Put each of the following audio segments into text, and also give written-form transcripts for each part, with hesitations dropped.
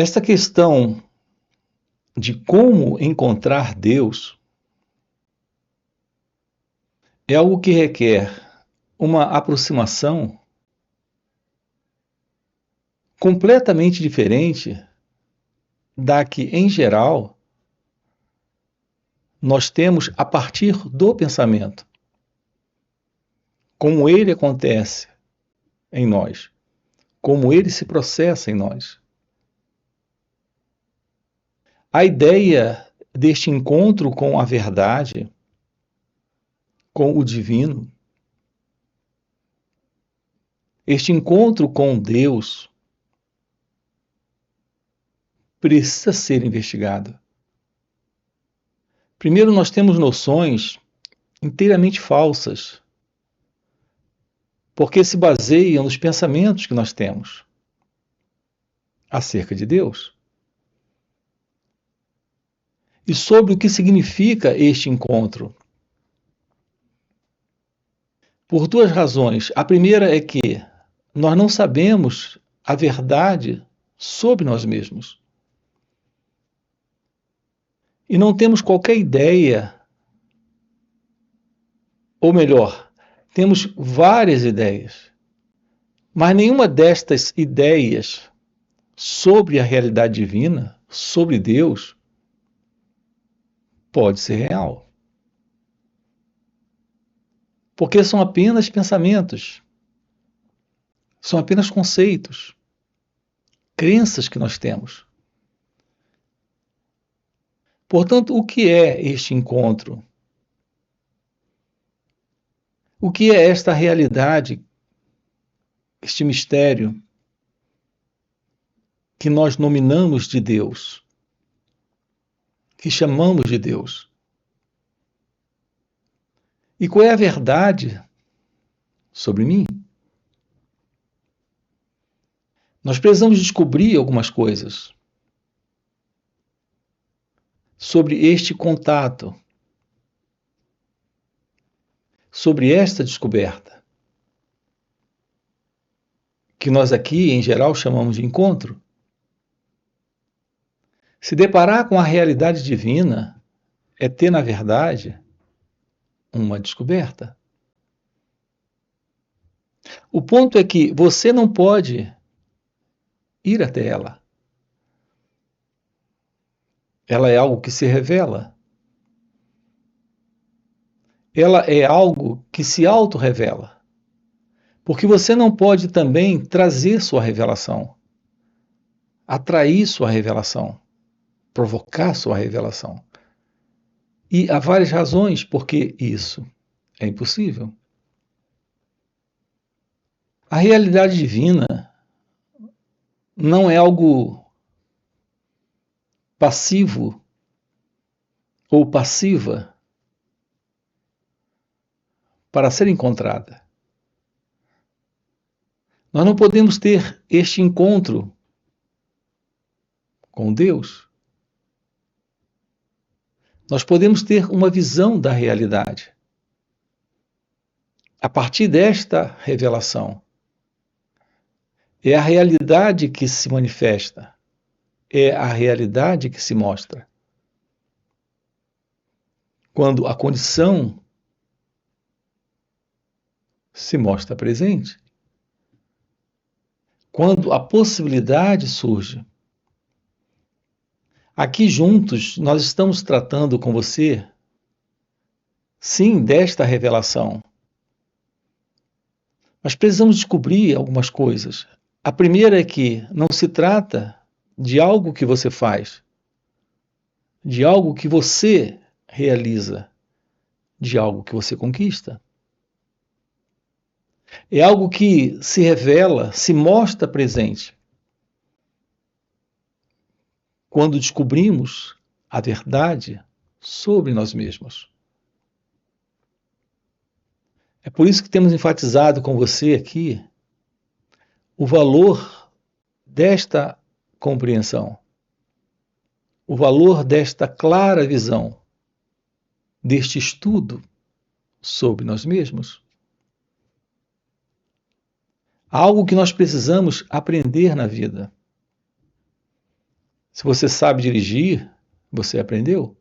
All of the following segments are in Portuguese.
Esta questão de como encontrar Deus é algo que requer uma aproximação completamente diferente da que, em geral, nós temos a partir do pensamento. Como ele acontece em nós, como ele se processa em nós. A ideia deste encontro com a verdade, com o divino, este encontro com Deus, precisa ser investigado. Primeiro, nós temos noções inteiramente falsas, porque se baseiam nos pensamentos que nós temos acerca de Deus e sobre o que significa este encontro. Por duas razões. A primeira é que nós não sabemos a verdade sobre nós mesmos. E não temos qualquer ideia, ou melhor, temos várias ideias, mas nenhuma destas ideias sobre a realidade divina, sobre Deus, pode ser real. Porque são apenas pensamentos, são apenas conceitos, crenças que nós temos. Portanto, o que é este encontro? O que é esta realidade, este mistério que nós nominamos de Deus, que chamamos de Deus? E qual é a verdade sobre mim? Nós precisamos descobrir algumas coisas sobre este contato, sobre esta descoberta, que nós aqui, em geral, chamamos de encontro. Se deparar com a realidade divina é ter, na verdade, uma descoberta. O ponto é que você não pode ir até ela. Ela é algo que se revela. Ela é algo que se auto-revela. Porque você não pode também trazer sua revelação, atrair sua revelação, provocar sua revelação. E há várias razões por que isso é impossível. A realidade divina não é algo passivo ou passiva para ser encontrada. Nós não podemos ter este encontro com Deus. Nós podemos ter uma visão da realidade. A partir desta revelação, é a realidade que se manifesta, é a realidade que se mostra. Quando a condição se mostra presente, quando a possibilidade surge. Aqui juntos nós estamos tratando com você, sim, desta revelação. Mas precisamos descobrir algumas coisas. A primeira é que não se trata de algo que você faz, de algo que você realiza, de algo que você conquista. É algo que se revela, se mostra presente. Quando descobrimos a verdade sobre nós mesmos. É por isso que temos enfatizado com você aqui o valor desta compreensão, o valor desta clara visão, deste estudo sobre nós mesmos. Algo que nós precisamos aprender na vida. Se você sabe dirigir, você aprendeu.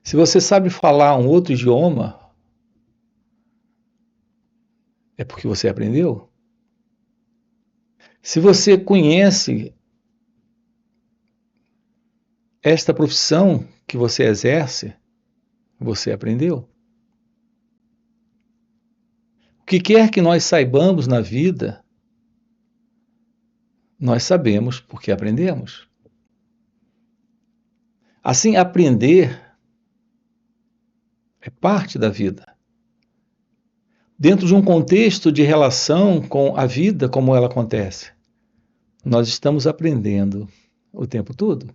Se você sabe falar um outro idioma, é porque você aprendeu. Se você conhece esta profissão que você exerce, você aprendeu. O que quer que nós saibamos na vida, nós sabemos porque aprendemos. Assim, aprender é parte da vida. Dentro de um contexto de relação com a vida como ela acontece, nós estamos aprendendo o tempo todo.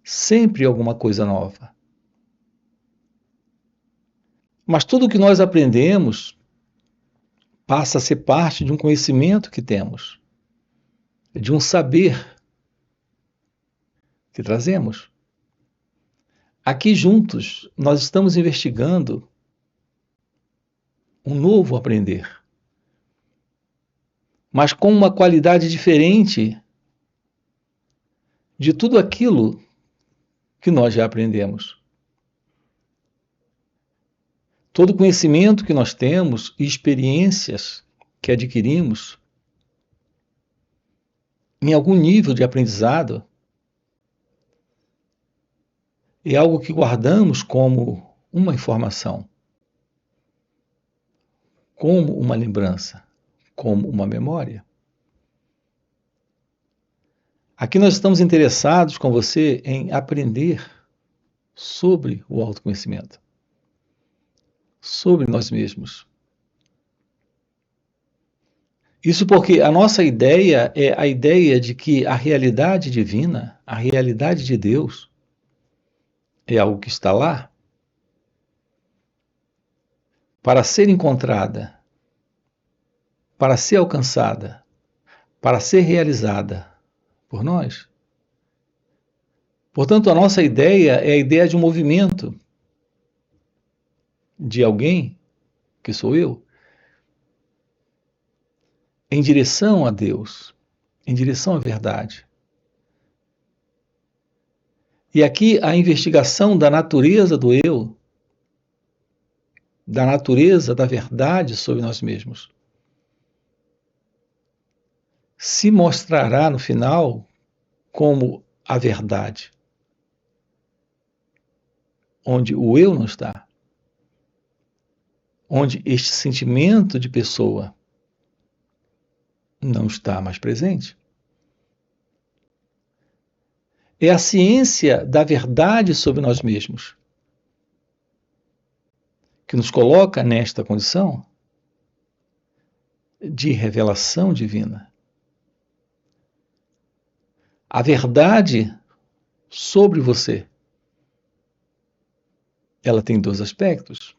Sempre alguma coisa nova. Mas tudo que nós aprendemos passa a ser parte de um conhecimento que temos, de um saber que trazemos. Aqui juntos, nós estamos investigando um novo aprender, mas com uma qualidade diferente de tudo aquilo que nós já aprendemos. Todo conhecimento que nós temos e experiências que adquirimos em algum nível de aprendizado é algo que guardamos como uma informação, como uma lembrança, como uma memória. Aqui nós estamos interessados com você em aprender sobre o autoconhecimento, sobre nós mesmos. Isso porque a nossa ideia é a ideia de que a realidade divina, a realidade de Deus, é algo que está lá para ser encontrada, para ser alcançada, para ser realizada por nós. Portanto, a nossa ideia é a ideia de um movimento de alguém, que sou eu, em direção a Deus, em direção à verdade. E aqui a investigação da natureza do eu, da natureza da verdade sobre nós mesmos, se mostrará no final como a verdade, onde o eu não está, onde este sentimento de pessoa não está mais presente. É a ciência da verdade sobre nós mesmos que nos coloca nesta condição de revelação divina. A verdade sobre você, ela tem dois aspectos.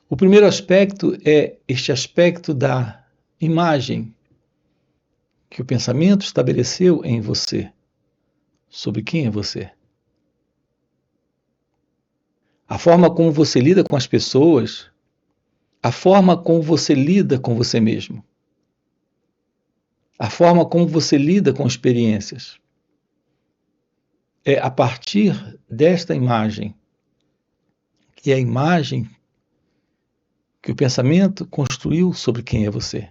O primeiro aspecto é este aspecto da imagem que o pensamento estabeleceu em você, sobre quem é você. A forma como você lida com as pessoas, a forma como você lida com você mesmo, a forma como você lida com experiências. É a partir desta imagem, que é a imagem que o pensamento construiu sobre quem é você.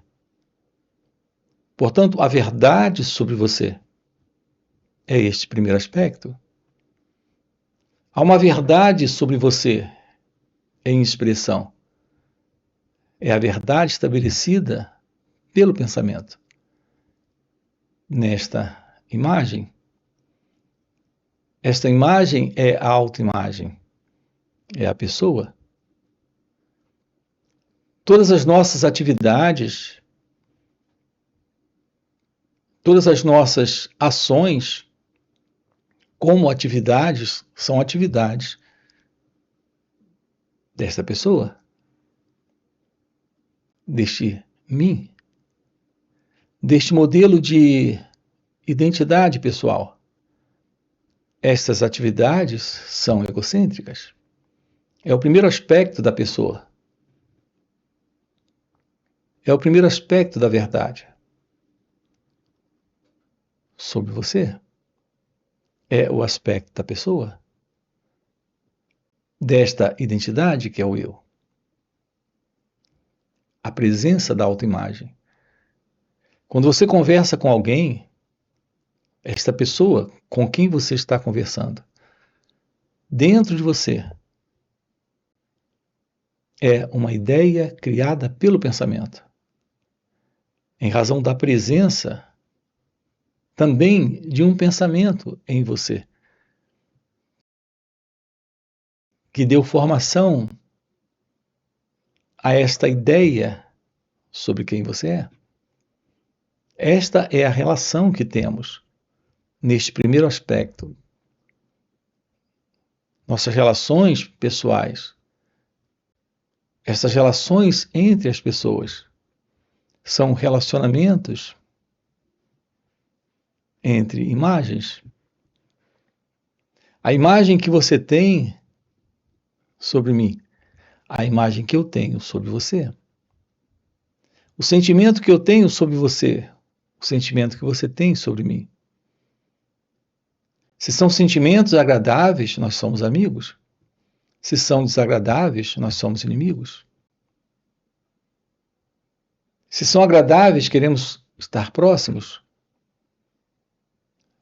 Portanto, a verdade sobre você é este primeiro aspecto. Há uma verdade sobre você em expressão. É a verdade estabelecida pelo pensamento. Nesta imagem, esta imagem é a autoimagem, é a pessoa. Todas as nossas atividades, todas as nossas ações, como atividades, são atividades desta pessoa, deste mim, deste modelo de identidade pessoal. Estas atividades são egocêntricas. É o primeiro aspecto da pessoa. É o primeiro aspecto da verdade sobre você é o aspecto da pessoa, desta identidade que é o eu. A presença da autoimagem. Quando você conversa com alguém, esta pessoa com quem você está conversando, dentro de você, é uma ideia criada pelo pensamento, em razão da presença também de um pensamento em você, que deu formação a esta ideia sobre quem você é. Esta é a relação que temos neste primeiro aspecto. Nossas relações pessoais, essas relações entre as pessoas, são relacionamentos entre imagens. A imagem que você tem sobre mim, a imagem que eu tenho sobre você. O sentimento que eu tenho sobre você, o sentimento que você tem sobre mim. Se são sentimentos agradáveis, nós somos amigos. Se são desagradáveis, nós somos inimigos. Se são agradáveis, queremos estar próximos.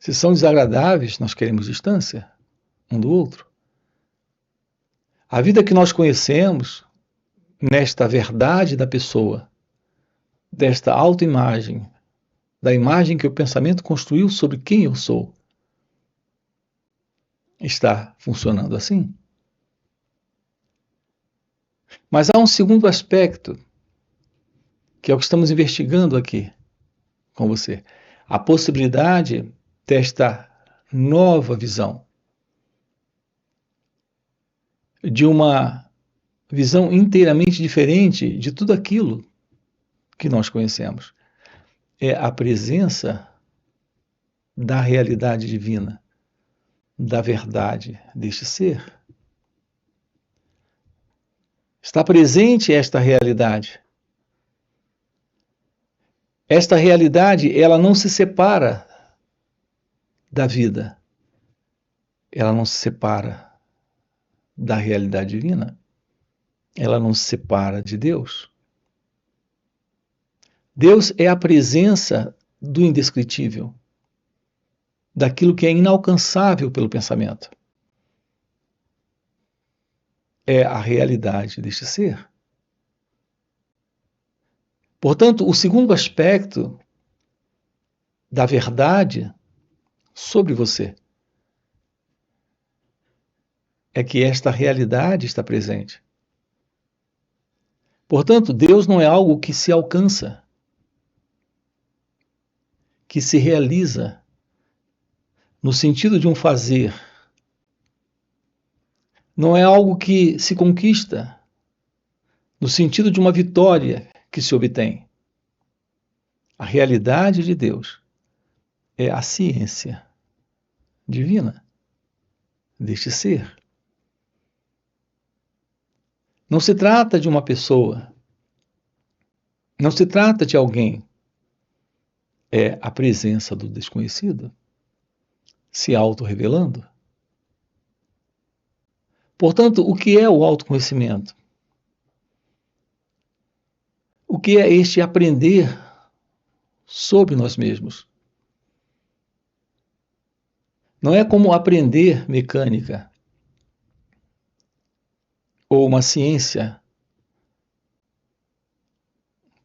Se são desagradáveis, nós queremos distância um do outro. A vida que nós conhecemos, nesta verdade da pessoa, desta autoimagem, da imagem que o pensamento construiu sobre quem eu sou, está funcionando assim? Mas há um segundo aspecto, que é o que estamos investigando aqui com você. A possibilidade desta nova visão, de uma visão inteiramente diferente de tudo aquilo que nós conhecemos. É a presença da realidade divina, da verdade deste ser. Está presente esta realidade. Esta realidade, ela não se separa da vida. Ela não se separa da realidade divina. Ela não se separa de Deus. Deus é a presença do indescritível, daquilo que é inalcançável pelo pensamento. É a realidade deste ser. Portanto, o segundo aspecto da verdade sobre você é que esta realidade está presente. Portanto, Deus não é algo que se alcança, que se realiza no sentido de um fazer. Não é algo que se conquista no sentido de uma vitória que se obtém. A realidade de Deus é a ciência divina deste ser. Não se trata de uma pessoa, não se trata de alguém. É a presença do desconhecido se auto-revelando. Portanto, o que é o autoconhecimento? O que é este aprender sobre nós mesmos? Não é como aprender mecânica ou uma ciência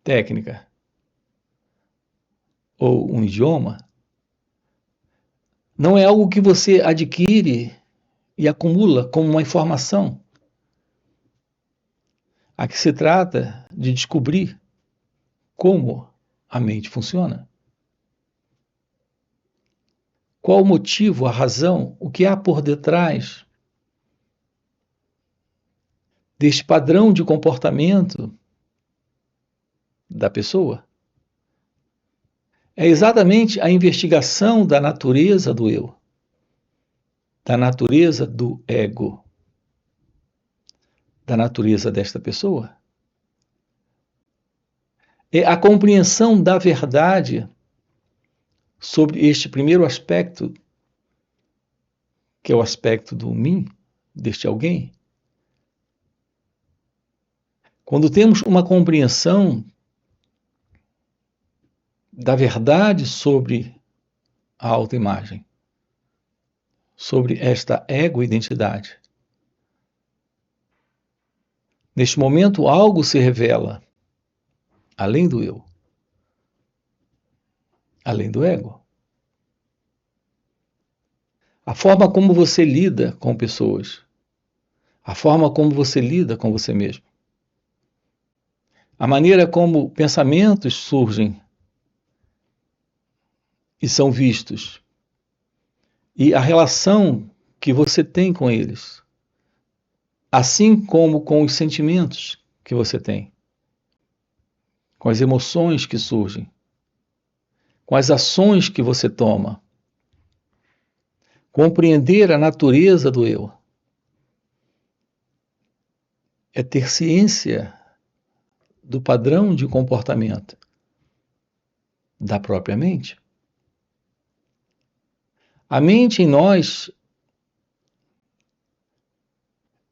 técnica ou um idioma. Não é algo que você adquire e acumula como uma informação. Aqui se trata de descobrir como a mente funciona. Qual o motivo, a razão, o que há por detrás deste padrão de comportamento da pessoa? É exatamente a investigação da natureza do eu, da natureza do ego, da natureza desta pessoa. É a compreensão da verdade sobre este primeiro aspecto, que é o aspecto do mim, deste alguém, quando temos uma compreensão da verdade sobre a autoimagem, sobre esta ego-identidade, neste momento algo se revela além do eu, além do ego. A forma como você lida com pessoas, a forma como você lida com você mesmo, a maneira como pensamentos surgem e são vistos, e a relação que você tem com eles, assim como com os sentimentos que você tem, com as emoções que surgem, com as ações que você toma. Compreender a natureza do eu é ter ciência do padrão de comportamento da própria mente. A mente em nós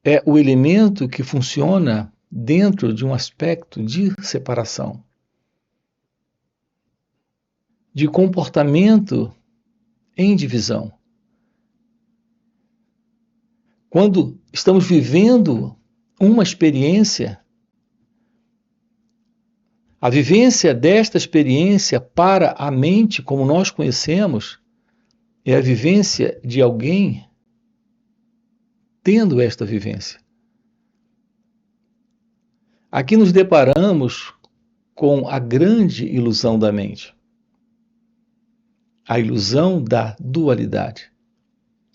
é o elemento que funciona dentro de um aspecto de separação, de comportamento em divisão. Quando estamos vivendo uma experiência, a vivência desta experiência para a mente, como nós conhecemos, é a vivência de alguém tendo esta vivência. Aqui nos deparamos com a grande ilusão da mente, a ilusão da dualidade,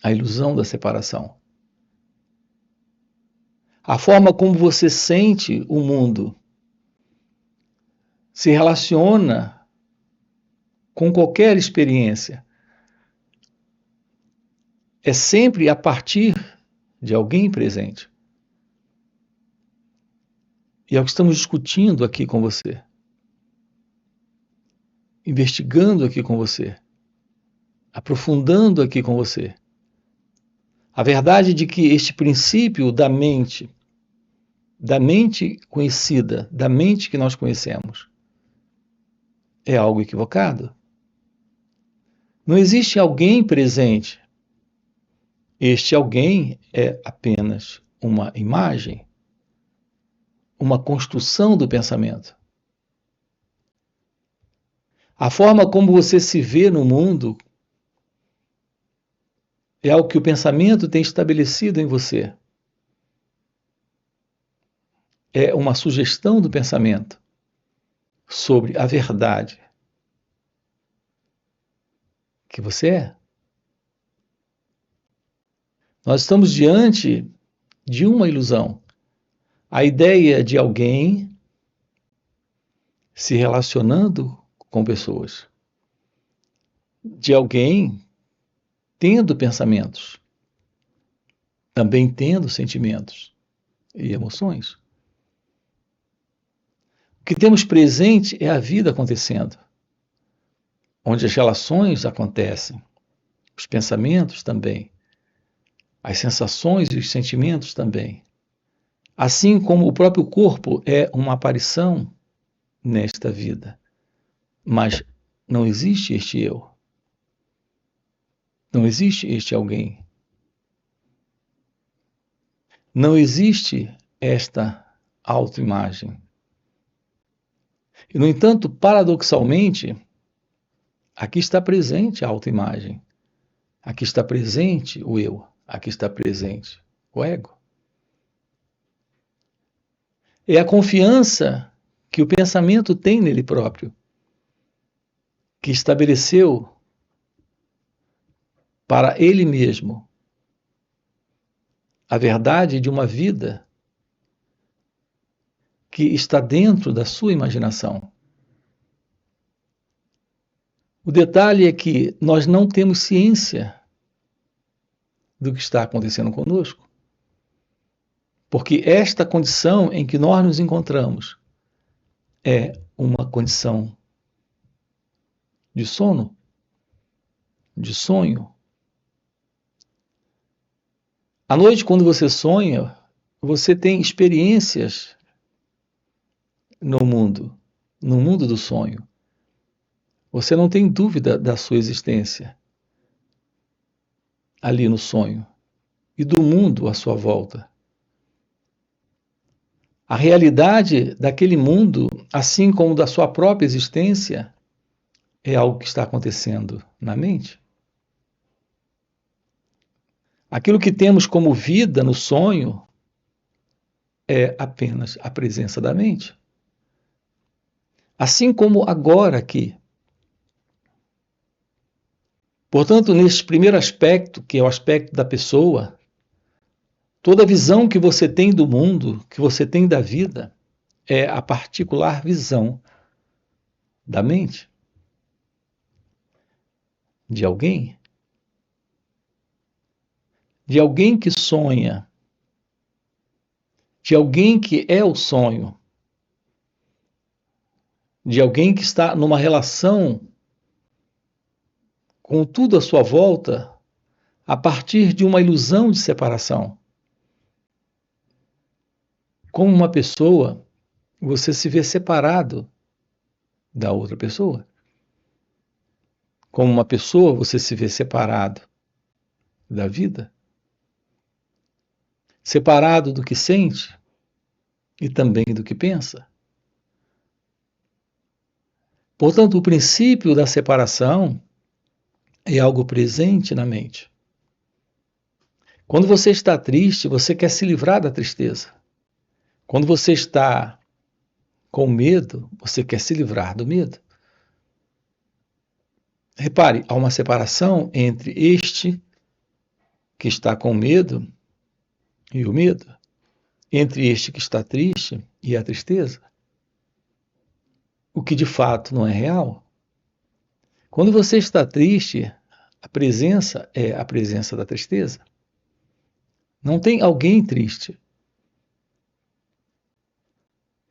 a ilusão da separação. A forma como você sente o mundo se relaciona com qualquer experiência. É sempre a partir de alguém presente. E é o que estamos discutindo aqui com você, investigando aqui com você, aprofundando aqui com você. A verdade de que este princípio da mente conhecida, da mente que nós conhecemos, é algo equivocado. Não existe alguém presente. Este alguém é apenas uma imagem, uma construção do pensamento. A forma como você se vê no mundo é algo que o pensamento tem estabelecido em você. É uma sugestão do pensamento sobre a verdade que você é. Nós estamos diante de uma ilusão. A ideia de alguém se relacionando com pessoas, de alguém tendo pensamentos, também tendo sentimentos e emoções. O que temos presente é a vida acontecendo, onde as relações acontecem, os pensamentos também, as sensações e os sentimentos também. Assim como o próprio corpo é uma aparição nesta vida. Mas não existe este eu. Não existe este alguém. Não existe esta autoimagem. E, no entanto, paradoxalmente, aqui está presente a autoimagem. Aqui está presente o eu. Aqui está presente o ego. É a confiança que o pensamento tem nele próprio, que estabeleceu para ele mesmo a verdade de uma vida que está dentro da sua imaginação. O detalhe é que nós não temos ciência do que está acontecendo conosco, porque esta condição em que nós nos encontramos é uma condição de sono, de sonho. À noite, quando você sonha, você tem experiências no mundo do sonho. Você não tem dúvida da sua existência ali no sonho e do mundo à sua volta. A realidade daquele mundo, assim como da sua própria existência, é algo que está acontecendo na mente. Aquilo que temos como vida no sonho é apenas a presença da mente. Assim como agora aqui. Portanto, nesse primeiro aspecto, que é o aspecto da pessoa, toda visão que você tem do mundo, que você tem da vida, é a particular visão da mente de alguém que sonha, de alguém que é o sonho, de alguém que está numa relação com tudo à sua volta a partir de uma ilusão de separação. Como uma pessoa, você se vê separado da outra pessoa. Como uma pessoa, você se vê separado da vida, separado do que sente e também do que pensa. Portanto, o princípio da separação é algo presente na mente. Quando você está triste, você quer se livrar da tristeza. Quando você está com medo, você quer se livrar do medo. Repare, há uma separação entre este que está com medo e o medo, entre este que está triste e a tristeza, o que de fato não é real. Quando você está triste, a presença é a presença da tristeza. Não tem alguém triste.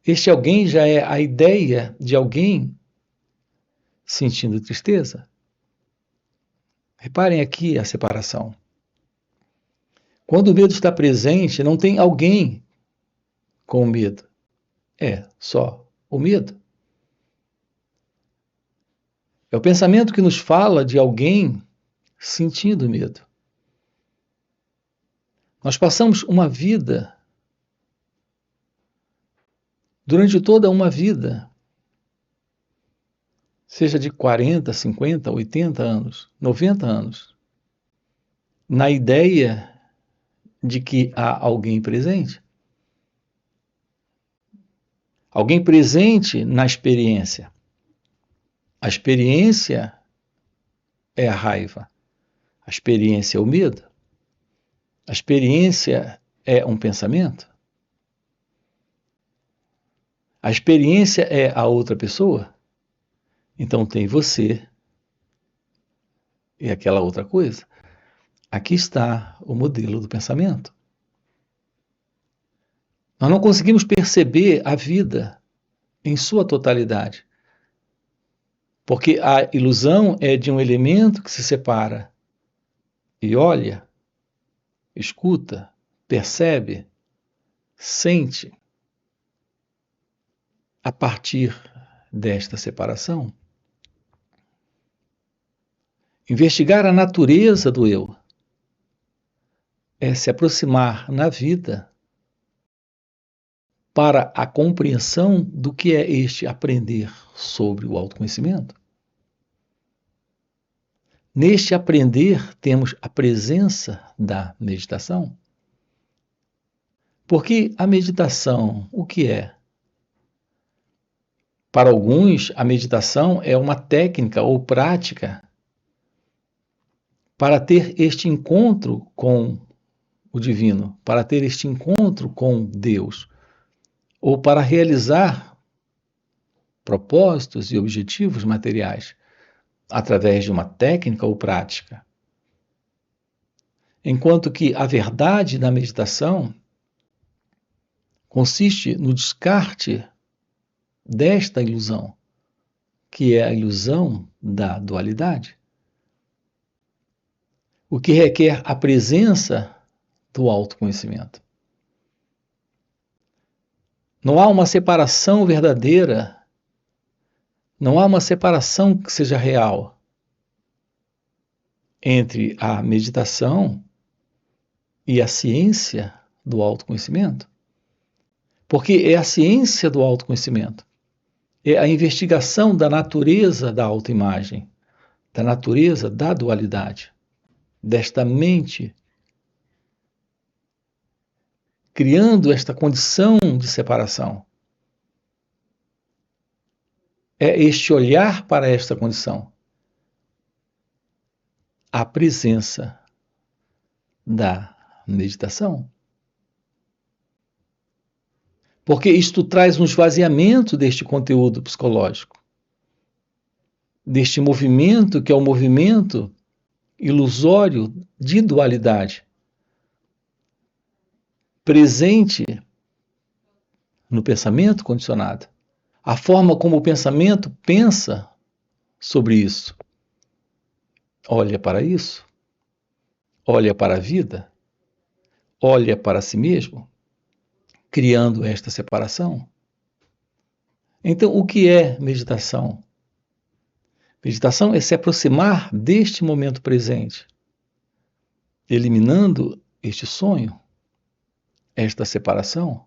Este alguém já é a ideia de alguém sentindo tristeza. Reparem aqui a separação. Quando o medo está presente, não tem alguém com medo. É só o medo. É o pensamento que nos fala de alguém sentindo medo. Nós passamos uma vida, durante toda uma vida, seja de 40, 50, 80 anos, 90 anos, na ideia de que há alguém presente. Alguém presente na experiência. A experiência é a raiva. A experiência é o medo. A experiência é um pensamento. A experiência é a outra pessoa. Então tem você e aquela outra coisa. Aqui está o modelo do pensamento. Nós não conseguimos perceber a vida em sua totalidade, porque a ilusão é de um elemento que se separa e olha, escuta, percebe, sente a partir desta separação. Investigar a natureza do eu é se aproximar na vida para a compreensão do que é este aprender sobre o autoconhecimento. Neste aprender, temos a presença da meditação. Porque a meditação, o que é? Para alguns, a meditação é uma técnica ou prática para ter este encontro com o divino, para ter este encontro com Deus, ou para realizar propósitos e objetivos materiais através de uma técnica ou prática. Enquanto que a verdade da meditação consiste no descarte desta ilusão, que é a ilusão da dualidade. o que requer a presença do autoconhecimento. Não há uma separação verdadeira, não há uma separação que seja real entre a meditação e a ciência do autoconhecimento, porque é a ciência do autoconhecimento, é a investigação da natureza da autoimagem, da natureza da dualidade, desta mente, criando esta condição de separação. É este olhar para esta condição, a presença da meditação. Porque isto traz um esvaziamento deste conteúdo psicológico, deste movimento que é o movimento ilusório de dualidade, presente no pensamento condicionado. A forma como o pensamento pensa sobre isso. Olha para isso, olha para a vida, olha para si mesmo, criando esta separação. Então, o que é meditação? Meditação é se aproximar deste momento presente, eliminando este sonho, esta separação.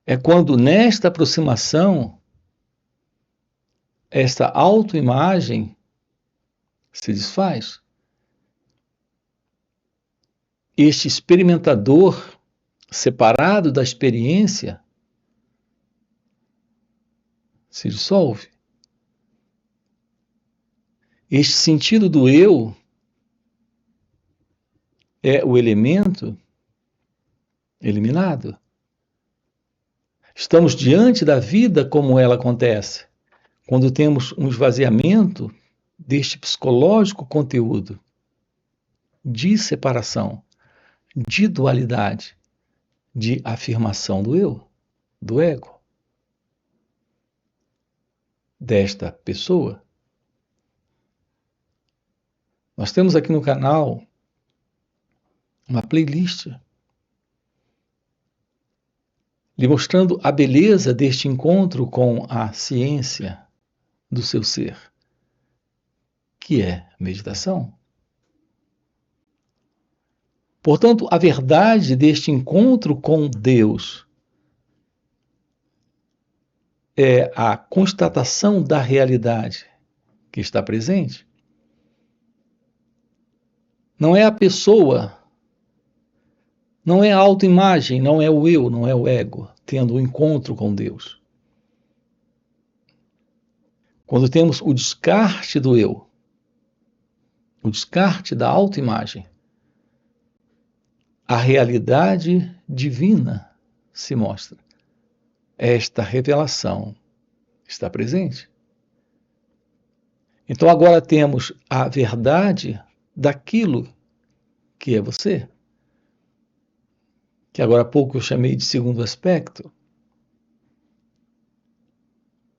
É quando nesta aproximação, esta autoimagem se desfaz. Este experimentador separado da experiência se dissolve. Este sentido do eu é o elemento eliminado. Estamos diante da vida como ela acontece, quando temos um esvaziamento deste psicológico conteúdo de separação, de dualidade, de afirmação do eu, do ego, desta pessoa. Nós temos aqui no canal uma playlist lhe mostrando a beleza deste encontro com a ciência do seu ser, que é meditação. Portanto, a verdade deste encontro com Deus é a constatação da realidade que está presente. Não é a pessoa, não é a autoimagem, não é o eu, não é o ego, tendo um encontro com Deus. Quando temos o descarte do eu, o descarte da autoimagem, a realidade divina se mostra. Esta revelação está presente. Então agora temos a verdade daquilo que é você, que agora há pouco eu chamei de segundo aspecto,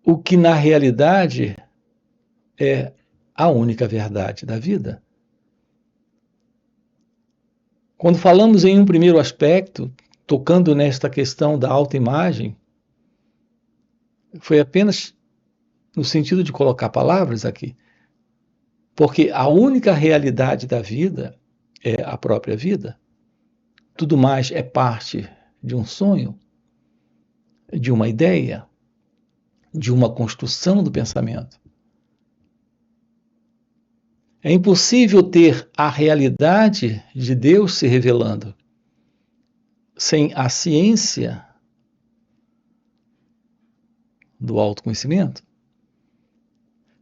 o que na realidade é a única verdade da vida. Quando falamos em um primeiro aspecto, tocando nesta questão da autoimagem, foi apenas no sentido de colocar palavras aqui, porque a única realidade da vida é a própria vida. Tudo mais é parte de um sonho, de uma ideia, de uma construção do pensamento. É impossível ter a realidade de Deus se revelando sem a ciência do autoconhecimento,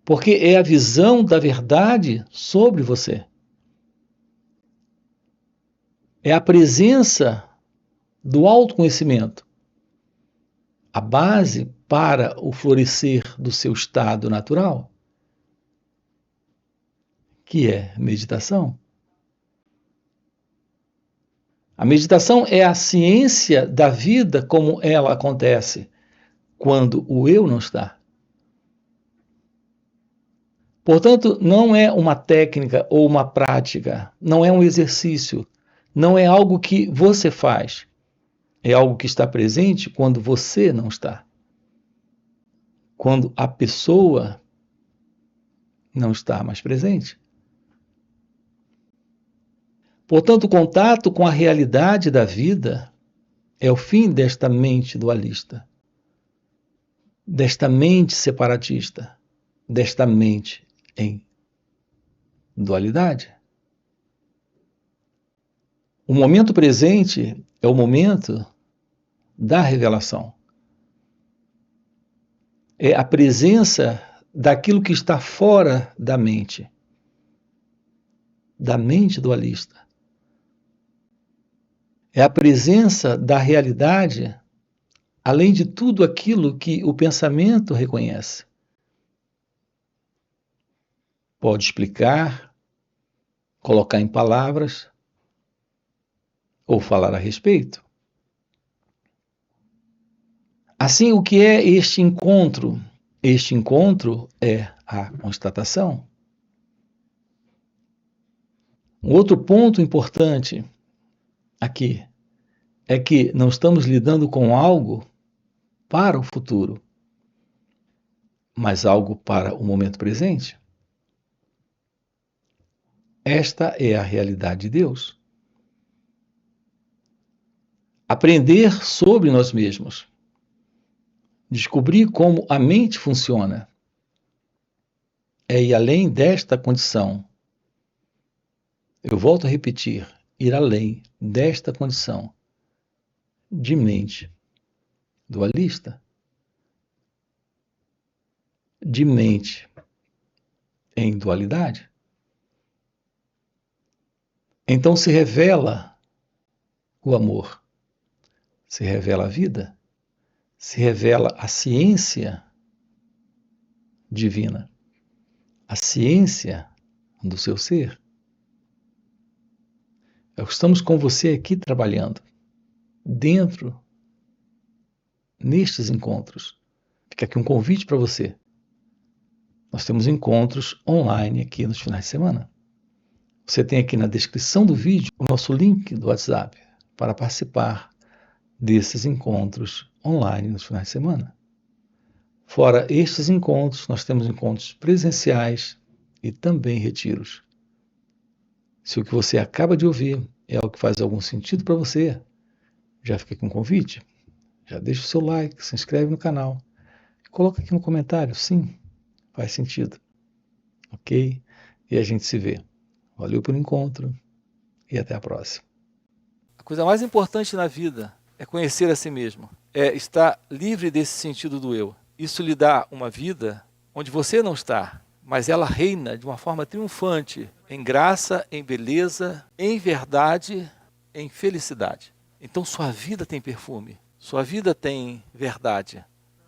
porque é a visão da verdade sobre você. É a presença do autoconhecimento, a base para o florescer do seu estado natural, que é meditação. A meditação é a ciência da vida como ela acontece quando o eu não está. Portanto, não é uma técnica ou uma prática, não é um exercício, não é algo que você faz, é algo que está presente quando você não está. Quando a pessoa não está mais presente. Portanto, o contato com a realidade da vida é o fim desta mente dualista, desta mente separatista, desta mente em dualidade. O momento presente é o momento da revelação. É a presença daquilo que está fora da mente dualista. É a presença da realidade, além de tudo aquilo que o pensamento reconhece. Pode explicar, colocar em palavras ou falar a respeito. Assim, o que é este encontro? Este encontro é a constatação. Um outro ponto importante aqui é que não estamos lidando com algo para o futuro, mas algo para o momento presente. Esta é a realidade de Deus. Aprender sobre nós mesmos. Descobrir como a mente funciona. É ir além desta condição. Eu volto a repetir, ir além desta condição de mente dualista, de mente em dualidade. Então se revela o amor, se revela a vida, se revela a ciência divina, a ciência do seu ser. Estamos com você aqui trabalhando, dentro, nestes encontros. Fica aqui um convite para você. Nós temos encontros online aqui nos finais de semana. Você tem aqui na descrição do vídeo o nosso link do WhatsApp para participar desses encontros online nos finais de semana. Fora estes encontros, nós temos encontros presenciais e também retiros. Se o que você acaba de ouvir é algo que faz algum sentido para você, já fica aqui um convite. Já deixa o seu like, se inscreve no canal. Coloca aqui no comentário, sim, faz sentido. Ok? E a gente se vê. Valeu pelo encontro e até a próxima. A coisa mais importante na vida é conhecer a si mesmo, é estar livre desse sentido do eu. Isso lhe dá uma vida onde você não está, mas ela reina de uma forma triunfante, em graça, em beleza, em verdade, em felicidade. Então sua vida tem perfume, sua vida tem verdade,